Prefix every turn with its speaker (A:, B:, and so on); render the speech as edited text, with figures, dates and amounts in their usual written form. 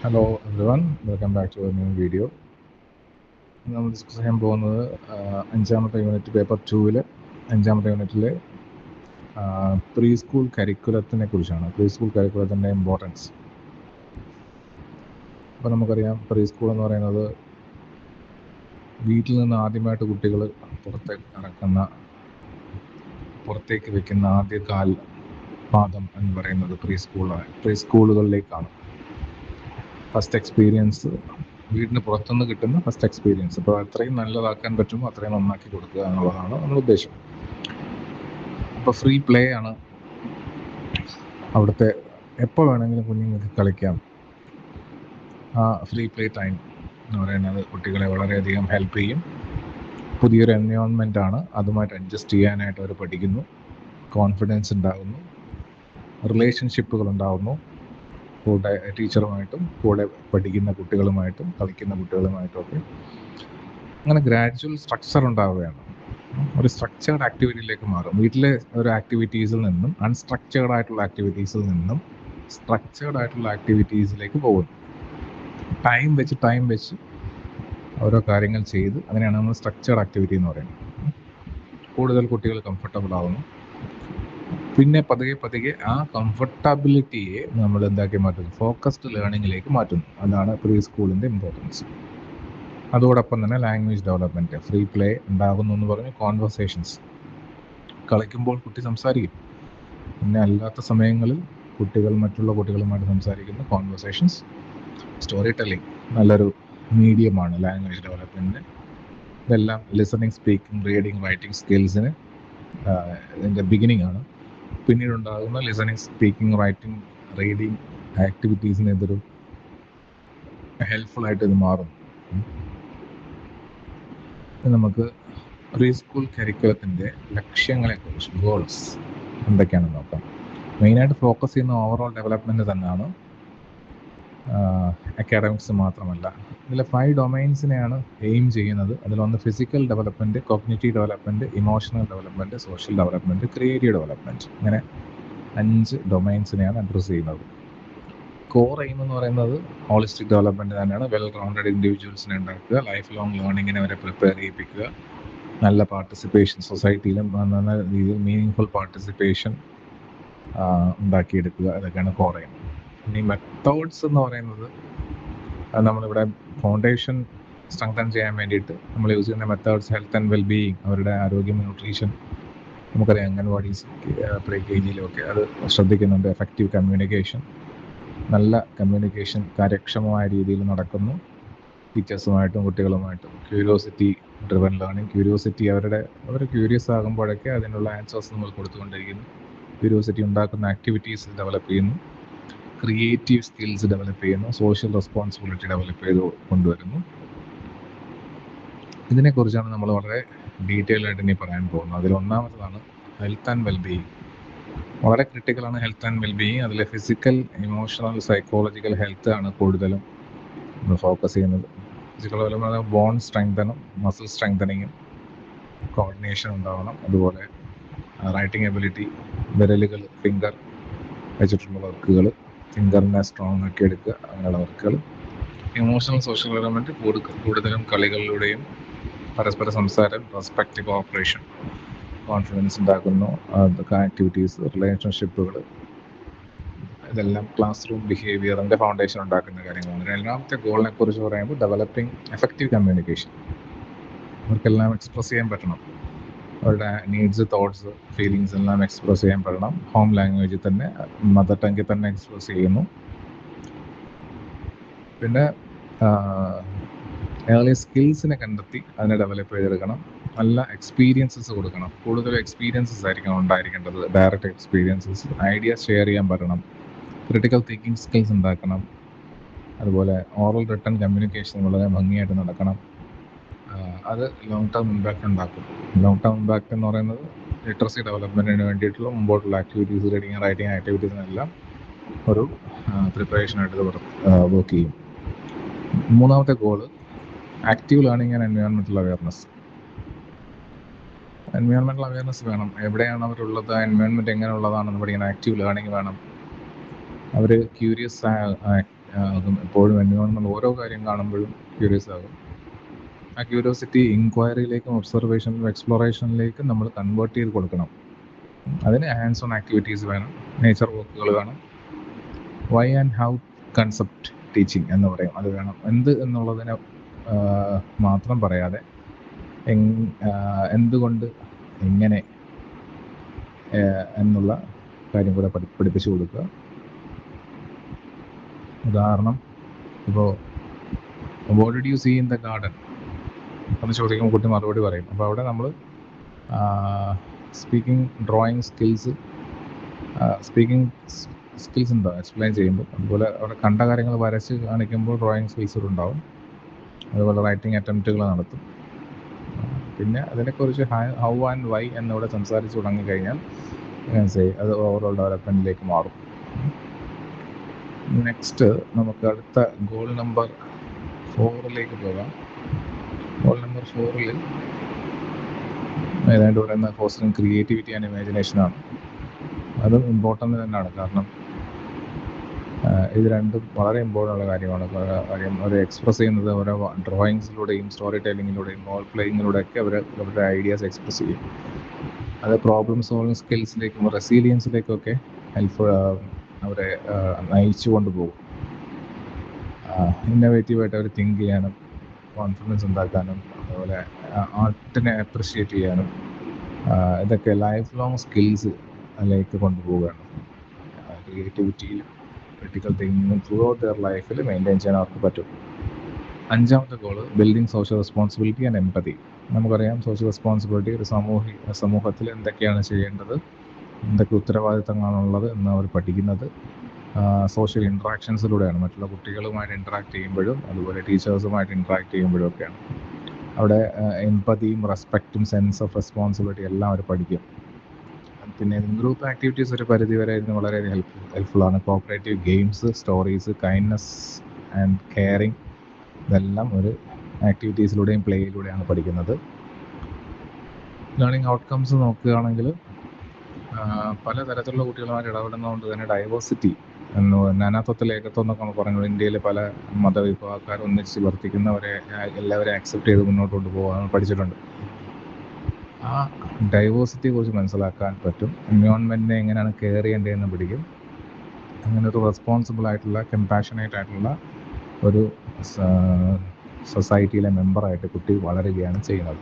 A: Hello everyone, welcome back to new video. നമ്മൾ discuss ചെയ്യാൻ പോകുന്നത് അഞ്ചാമത്തെ യൂണിറ്റ് പേപ്പർ 2-ൽ അഞ്ചാമത്തെ യൂണിറ്റിലെ പ്രീ സ്കൂൾ കരിക്കുലത്തിനെ കുറിച്ചാണ്. പ്രീ സ്കൂൾ കരിക്കുലത്തിൻ്റെ ഇമ്പോർട്ടൻസ്. അപ്പോൾ നമുക്കറിയാം, പ്രീ സ്കൂൾ എന്ന് പറയുന്നത് വീട്ടിൽ നിന്ന് ആദ്യമായിട്ട് കുട്ടികൾ പുറത്തേക്ക് വെക്കുന്ന ആദ്യ പാദം എന്ന് പറയുന്നത് പ്രീ സ്കൂളുകളിലേക്കാണ്. ഫസ്റ്റ് എക്സ്പീരിയൻസ്, വീടിന് പുറത്തുനിന്ന് കിട്ടുന്ന ഫസ്റ്റ് എക്സ്പീരിയൻസ്. അപ്പോൾ അത്രയും നല്ലതാക്കാൻ പറ്റുമോ അത്രയും നന്നാക്കി കൊടുക്കുക എന്നുള്ളതാണ് നമ്മുടെ ഉദ്ദേശം. അപ്പോൾ ഫ്രീ പ്ലേ ആണ് അവിടുത്തെ. എപ്പോൾ വേണമെങ്കിലും കുഞ്ഞുങ്ങൾക്ക് കളിക്കാം. ആ ഫ്രീ പ്ലേ ടൈം എന്ന് പറയുന്നത് കുട്ടികളെ വളരെയധികം ഹെൽപ്പ് ചെയ്യും. പുതിയൊരു എൻവയോൺമെൻ്റ് ആണ്, അതുമായിട്ട് അഡ്ജസ്റ്റ് ചെയ്യാനായിട്ട് അവർ പഠിക്കുന്നു. കോൺഫിഡൻസ് ഉണ്ടാകുന്നു, റിലേഷൻഷിപ്പുകൾ ഉണ്ടാകുന്നു, കൂടെ ടീച്ചറുമായിട്ടും കൂടെ പഠിക്കുന്ന കുട്ടികളുമായിട്ടും കളിക്കുന്ന കുട്ടികളുമായിട്ടും ഒക്കെ. അങ്ങനെ ഗ്രാജുവൽ സ്ട്രക്ചർ ഉണ്ടാവുകയാണ്. ഒരു സ്ട്രക്ചേർഡ് ആക്ടിവിറ്റിയിലേക്ക് മാറും. വീട്ടിലെ ഒരു ആക്ടിവിറ്റീസിൽ നിന്നും അൺസ്ട്രക്ചേർഡ് ആയിട്ടുള്ള ആക്ടിവിറ്റീസിൽ നിന്നും സ്ട്രക്ചേർഡ് ആയിട്ടുള്ള ആക്ടിവിറ്റീസിലേക്ക് പോകുന്നു. ടൈം വെച്ച് ഓരോ കാര്യങ്ങൾ ചെയ്ത്, അതിനെയാണ് നമ്മൾ സ്ട്രക്ചേർഡ് ആക്ടിവിറ്റി എന്ന് പറയുന്നത്. കൂടുതൽ കുട്ടികൾ കംഫർട്ടബിൾ ആവുന്നു. പിന്നെ പതുക്കെ ആ കംഫർട്ടബിലിറ്റിയെ നമ്മൾ എന്താക്കി മാറ്റുന്നു? ഫോക്കസ്ഡ് ലേണിങ്ങിലേക്ക് മാറ്റുന്നു. അതാണ് പ്രീ സ്കൂളിൻ്റെ ഇമ്പോർട്ടൻസ്. അതോടൊപ്പം തന്നെ ലാംഗ്വേജ് ഡെവലപ്മെൻറ്റ്, ഫ്രീ പ്ലേ ഉണ്ടാകുന്നു എന്ന് പറഞ്ഞ് കോൺവെർസേഷൻസ്. കളിക്കുമ്പോൾ കുട്ടി സംസാരിക്കും. പിന്നെ അല്ലാത്ത സമയങ്ങളിൽ കുട്ടികൾ മറ്റുള്ള കുട്ടികളുമായിട്ട് സംസാരിക്കുന്ന കോൺവെർസേഷൻസ്. സ്റ്റോറി ടെല്ലിംഗ് നല്ലൊരു മീഡിയമാണ് ലാംഗ്വേജ് ഡെവലപ്മെൻറ്റിന്. ഇതെല്ലാം ലിസണിങ്, സ്പീക്കിംഗ്, റീഡിങ്, റൈറ്റിംഗ് സ്കിൽസിന് ഇതിൻ്റെ ബിഗിനിങ് ആണ്. പിന്നീടുണ്ടാകുന്ന ലിസണിങ്, സ്പീക്കിംഗ്, റൈറ്റിംഗ്, റീഡിങ് ആക്ടിവിറ്റീസിന് ഇതൊരു ഹെൽപ്ഫുള്ളായിട്ട് ഇത് മാറും. നമുക്ക് പ്രീ സ്കൂൾ കരിക്കുലത്തിൻ്റെ ലക്ഷ്യങ്ങളെക്കുറിച്ച്, ഗോൾസ് എന്തൊക്കെയാണെന്ന് നോക്കാം. മെയിനായിട്ട് ഫോക്കസ് ചെയ്യുന്ന ഓവറോൾ ഡെവലപ്മെൻറ്റ് തന്നെയാണ്, അക്കാഡമിക്സ് മാത്രമല്ല. ഇതിലെ 5 ഡൊമൈൻസിനെയാണ് എയിം ചെയ്യുന്നത്. അതിലൊന്ന് physical development, cognitive development, emotional development, social development, creative development. ഇങ്ങനെ 5 ഡൊമൈൻസിനെയാണ് അഡ്രസ്സ് ചെയ്യുന്നത്. കോർ എയിം എന്ന് പറയുന്നത് ഹോളിസ്റ്റിക് ഡെവലപ്മെൻറ്റ് തന്നെയാണ്. വെൽ റൗണ്ടഡ് ഇൻഡിവിജ്വൽസിനെ ഉണ്ടാക്കുക, ലൈഫ് ലോങ് ലേണിങ്ങിനെ അവരെ പ്രിപ്പയർ ചെയ്യിപ്പിക്കുക, നല്ല പാർട്ടിസിപ്പേഷൻ, സൊസൈറ്റിയിലും നല്ല രീതിയിൽ മീനിങ് പാർട്ടിസിപ്പേഷൻ ഉണ്ടാക്കിയെടുക്കുക. ഇതൊക്കെയാണ് കോർ എയിം. ഇനി മെത്തേഡ്സ് എന്ന് പറയുന്നത്, നമ്മളിവിടെ ഫൗണ്ടേഷൻ സ്ട്രെങ്തൻ ചെയ്യാൻ വേണ്ടിയിട്ട് നമ്മൾ യൂസ് ചെയ്യുന്ന മെത്തേഡ്സ്, ഹെൽത്ത് ആൻഡ് വെൽബീയിങ്, അവരുടെ ആരോഗ്യം, ന്യൂട്രീഷൻ. നമുക്കറിയാം അംഗൻവാടീസ്, പ്രീ KGയിലും ഒക്കെ അത് ശ്രദ്ധിക്കുന്നുണ്ട്. എഫക്റ്റീവ് കമ്മ്യൂണിക്കേഷൻ, നല്ല കമ്മ്യൂണിക്കേഷൻ കാര്യക്ഷമമായ രീതിയിൽ നടക്കുന്നു ടീച്ചേഴ്സുമായിട്ടും കുട്ടികളുമായിട്ടും. ക്യൂരിയോസിറ്റി ഡ്രിവൻ ലേണിംഗ്, ക്യൂരിയോസിറ്റി അവർ ക്യൂരിയസ് ആകുമ്പോഴൊക്കെ അതിനുള്ള ആൻസേഴ്സ് നമ്മൾ കൊടുത്തുകൊണ്ടിരിക്കുന്നു. ക്യൂരിയോസിറ്റി ഉണ്ടാക്കുന്ന ആക്ടിവിറ്റീസ് ഡെവലപ്പ് ചെയ്യുന്നു, ക്രിയേറ്റീവ് സ്കിൽസ് ഡെവലപ്പ് ചെയ്യുന്നു, സോഷ്യൽ റെസ്പോൺസിബിലിറ്റി ഡെവലപ്പ് ചെയ്ത് കൊണ്ടുവരുന്നു. ഇതിനെക്കുറിച്ചാണ് നമ്മൾ വളരെ ഡീറ്റെയിൽ ആയിട്ട് ഇനി പറയാൻ പോകുന്നത്. അതിൽ ഒന്നാമത്തതാണ് ഹെൽത്ത് ആൻഡ് വെൽബീയിങ്. വളരെ ക്രിട്ടിക്കലാണ് ഹെൽത്ത് ആൻഡ് വെൽബീയിങ്. അതിൽ ഫിസിക്കൽ, ഇമോഷണൽ, സൈക്കോളജിക്കൽ ഹെൽത്ത് ആണ് കൂടുതലും ഫോക്കസ് ചെയ്യുന്നത്. ഫിസിക്കൽ ഡെവലപ്മെൻറ്റ്, ബോൺ സ്ട്രെങ്തനും മസിൽ സ്ട്രെങ്തനിങ്ങും, കോർഡിനേഷൻ ഉണ്ടാവണം. അതുപോലെ റൈറ്റിംഗ് എബിലിറ്റി, വിരലുകൾ, ഫിംഗർ വെച്ചിട്ടുള്ള വർക്കുകൾ, ഫിംഗറിനെ സ്ട്രോങ് ആക്കി എടുക്കുക, അങ്ങനെയുള്ള വർക്കുകൾ. ഇമോഷണൽ, സോഷ്യൽ ഡെവലപ്മെൻറ്റ് കൂടുതലും കളികളിലൂടെയും പരസ്പര സംസാരം, റെസ്പെക്റ്റ്, കോഓപ്പറേഷൻ, കോൺഫിഡൻസ് ഉണ്ടാക്കുന്നു. അതൊക്കെ ആക്ടിവിറ്റീസ്, റിലേഷൻഷിപ്പുകൾ, ഇതെല്ലാം ക്ലാസ് റൂം ബിഹേവിയറിൻ്റെ ഫൗണ്ടേഷൻ ഉണ്ടാക്കുന്ന കാര്യങ്ങളാണ്. രണ്ടാമത്തെ ഗോളിനെ കുറിച്ച് പറയുമ്പോൾ ഡെവലപ്പിംഗ് എഫക്റ്റീവ് കമ്മ്യൂണിക്കേഷൻ. അവർക്കെല്ലാം എക്സ്പ്രസ് ചെയ്യാൻ പറ്റണം. അവരുടെ നീഡ്സ്, തോട്ട്സ്, ഫീലിങ്സ് എല്ലാം എക്സ്പ്രസ് ചെയ്യാൻ പറ്റണം. ഹോം ലാംഗ്വേജിൽ തന്നെ, മദർ ടങ്ങിൽ തന്നെ എക്സ്പ്രസ് ചെയ്യുന്നു. പിന്നെ ഏർലി സ്കിൽസിനെ കണ്ടെത്തി അതിനെ ഡെവലപ്പ് ചെയ്തെടുക്കണം. നല്ല എക്സ്പീരിയൻസസ് കൊടുക്കണം. കൂടുതൽ എക്സ്പീരിയൻസസ് ആയിരിക്കണം ഉണ്ടായിരിക്കേണ്ടത്. ഡയറക്റ്റ് എക്സ്പീരിയൻസസ്, ഐഡിയാസ് ഷെയർ ചെയ്യാൻ പറ്റണം. ക്രിട്ടിക്കൽ തിങ്കിങ് സ്കിൽസ് ഉണ്ടാക്കണം. അതുപോലെ ഓറൽ റിട്ടൺ കമ്മ്യൂണിക്കേഷൻ വളരെ ഭംഗിയായിട്ട് നടക്കണം. അത് ലോങ് ടേം ഇമ്പാക്റ്റ് ഉണ്ടാക്കും. ലോങ് ടേം ഇമ്പാക്റ്റ് എന്ന് പറയുന്നത് ലിറ്ററസി ഡെവലപ്മെൻറ്റിന് വേണ്ടിയിട്ടുള്ള മുമ്പോട്ടുള്ള ആക്ടിവിറ്റീസ്, റീഡിങ്, റൈറ്റിംഗ് ആക്ടിവിറ്റീസിനെല്ലാം ഒരു പ്രിപ്പറേഷനായിട്ട് വർക്ക് ചെയ്യും. മൂന്നാമത്തെ goal active learning and environmental awareness. Environmental awareness വേണം. എവിടെയാണ് അവരുള്ളത്, എൻവയോൺമെൻറ്റ് എങ്ങനെയുള്ളതാണെന്ന് പഠിക്കണം. ആക്റ്റീവ് ലേണിംഗ് വേണം. അവർ ക്യൂരിയസ് ആകും. എപ്പോഴും എൻവയോൺമെൻറ്റ് ഓരോ കാര്യം കാണുമ്പോഴും ക്യൂരിയസ് ആകും. ആ ക്യൂരിയോസിറ്റി ഇൻക്വയറിയിലേക്കും ഒബ്സർവേഷനിലും എക്സ്പ്ലോറേഷനിലേക്കും നമ്മൾ കൺവേർട്ട് ചെയ്ത് കൊടുക്കണം. അതിന് ഹാൻഡ്സ് ഓൺ ആക്ടിവിറ്റീസ് വേണം, നേച്ചർ വർക്കുകൾ വേണം, why and how concept teaching എന്ന് പറയും, അത് വേണം. എന്ത് എന്നുള്ളതിനെ മാത്രം പറയാതെ എന്തുകൊണ്ട്, എങ്ങനെ എന്നുള്ള കാര്യം കൂടെ പഠിപ്പിച്ചു കൊടുക്കുക. ഉദാഹരണം, ഇപ്പോൾ what did you see in the garden എന്ന് ചോദിക്കുമ്പോൾ കുട്ടി മറുപടി പറയും. അപ്പോൾ അവിടെ നമ്മൾ സ്പീക്കിംഗ് ഡ്രോയിങ് സ്കിൽസ് ഉണ്ടോ എക്സ്പ്ലെയിൻ ചെയ്യുമ്പോൾ, അതുപോലെ അവിടെ കണ്ട കാര്യങ്ങൾ വരച്ച് കാണിക്കുമ്പോൾ ഡ്രോയിങ് സ്കിൽസ് ഉണ്ടാവും. അതുപോലെ റൈറ്റിംഗ് അറ്റംപ്റ്റുകൾ നടത്തും. പിന്നെ അതിനെക്കുറിച്ച് ഹൗ ആൻഡ് വൈ എന്നിവിടെ സംസാരിച്ച് തുടങ്ങിക്കഴിഞ്ഞാൽ അത് ഓവറോൾ ഡെവലപ്മെൻറ്റിലേക്ക് മാറും. നെക്സ്റ്റ് നമുക്ക് അടുത്ത ഗോൾ നമ്പർ 4 പോകാം. ഗോൾ നമ്പർ 4 ഏതാണ്ട് പറയുന്ന ഫോസ്റ്ററിങ് ക്രിയേറ്റിവിറ്റി ആൻഡ് ഇമാജിനേഷനാണ്. അതും ഇമ്പോർട്ടൻ്റ് തന്നെയാണ്. കാരണം ഇത് രണ്ടും വളരെ ഇമ്പോർട്ടൻ്റ് ഉള്ള കാര്യമാണ്. കാര്യം അവർ എക്സ്പ്രസ് ചെയ്യുന്നത് ഓരോ ഡ്രോയിങ്സിലൂടെയും സ്റ്റോറി ടെല്ലിങ്ങിലൂടെയും റോൾ പ്ലേയിങ്ങിലൂടെയൊക്കെ അവരുടെ ഐഡിയാസ് എക്സ്പ്രസ് ചെയ്യും. അത് പ്രോബ്ലം സോൾവിങ് സ്കിൽസിലേക്കും റെസീലിയൻസിലേക്കൊക്കെ അവരെ നയിച്ചു കൊണ്ടുപോകും. ഇന്നോവേറ്റീവായിട്ട് അവർ തിങ്ക് ചെയ്യാനും കോൺഫിഡൻസ് ഉണ്ടാക്കാനും അതുപോലെ ആർട്ടിനെ അപ്രിഷ്യേറ്റ് ചെയ്യാനും ഇതൊക്കെ ലൈഫ് ലോങ് സ്കിൽസ് അതിലേക്ക് കൊണ്ടുപോവുകയാണ്. ക്രിയേറ്റിവിറ്റിയിലും ക്രിട്ടിക്കൽ തിങ്കിങ്ങും ത്രൂ ഔട്ട് ദെയർ ലൈഫിൽ മെയിൻറ്റെയിൻ ചെയ്യാൻ അവർക്ക് പറ്റും. 5ാമത്തെ goal building social responsibility and empathy. നമുക്കറിയാം സോഷ്യൽ റെസ്പോൺസിബിലിറ്റി ഒരു സമൂഹത്തിൽ എന്തൊക്കെയാണ് ചെയ്യേണ്ടത്, എന്തൊക്കെ ഉത്തരവാദിത്തങ്ങളാണുള്ളത് എന്ന് അവർ പഠിക്കുന്നത് സോഷ്യൽ ഇൻട്രാക്ഷൻസിലൂടെയാണ്. മറ്റുള്ള കുട്ടികളുമായിട്ട് ഇൻട്രാക്ട് ചെയ്യുമ്പോഴും അതുപോലെ ടീച്ചേഴ്സുമായിട്ട് ഇൻട്രാക്ട് ചെയ്യുമ്പോഴും ഒക്കെയാണ്. അവിടെ എംപതിയും റെസ്പെക്റ്റും സെൻസ് ഓഫ് റെസ്പോൺസിബിലിറ്റി എല്ലാം അവർ പഠിക്കും. പിന്നെ ഗ്രൂപ്പ് ആക്ടിവിറ്റീസ് ഒരു പരിധി വരെ ഇതിന് വളരെ ഹെൽപ്ഫുള്ളാണ്. Cooperative games, stories, kindness and caring, ഇതെല്ലാം ഒരു ആക്ടിവിറ്റീസിലൂടെയും പ്ലേയിലൂടെയാണ് പഠിക്കുന്നത്. ലേണിംഗ് ഔട്ട്കംസ് നോക്കുകയാണെങ്കിൽ പലതരത്തിലുള്ള കുട്ടികളുമായിട്ട് ഇടപെടുന്നതുകൊണ്ട് തന്നെ ഡൈവേഴ്സിറ്റി നാനാത്വത്തിൽ ഏകത്വം എന്നൊക്കെ നമ്മൾ പറഞ്ഞു. ഇന്ത്യയിൽ പല മതവിഭാഗക്കാർ ഒന്നിച്ച് വർത്തിക്കുന്നവരെ എല്ലാവരെയും ആക്സെപ്റ്റ് ചെയ്ത് മുന്നോട്ട് കൊണ്ടുപോകാൻ പഠിച്ചിട്ടുണ്ട്. ആ ഡൈവേഴ്സിറ്റിയെ കുറിച്ച് മനസ്സിലാക്കാൻ പറ്റും. എൻവയോൺമെൻറ്റിനെ എങ്ങനെയാണ് കെയർ ചെയ്യേണ്ടതെന്ന് പഠിക്കും. അങ്ങനെ ഒരു റെസ്പോൺസിബിൾ ആയിട്ടുള്ള കമ്പാഷനേറ്റ് ആയിട്ടുള്ള ഒരു സൊസൈറ്റിയിലെ മെമ്പറായിട്ട് കുട്ടി വളരുകയാണ് ചെയ്യുന്നത്.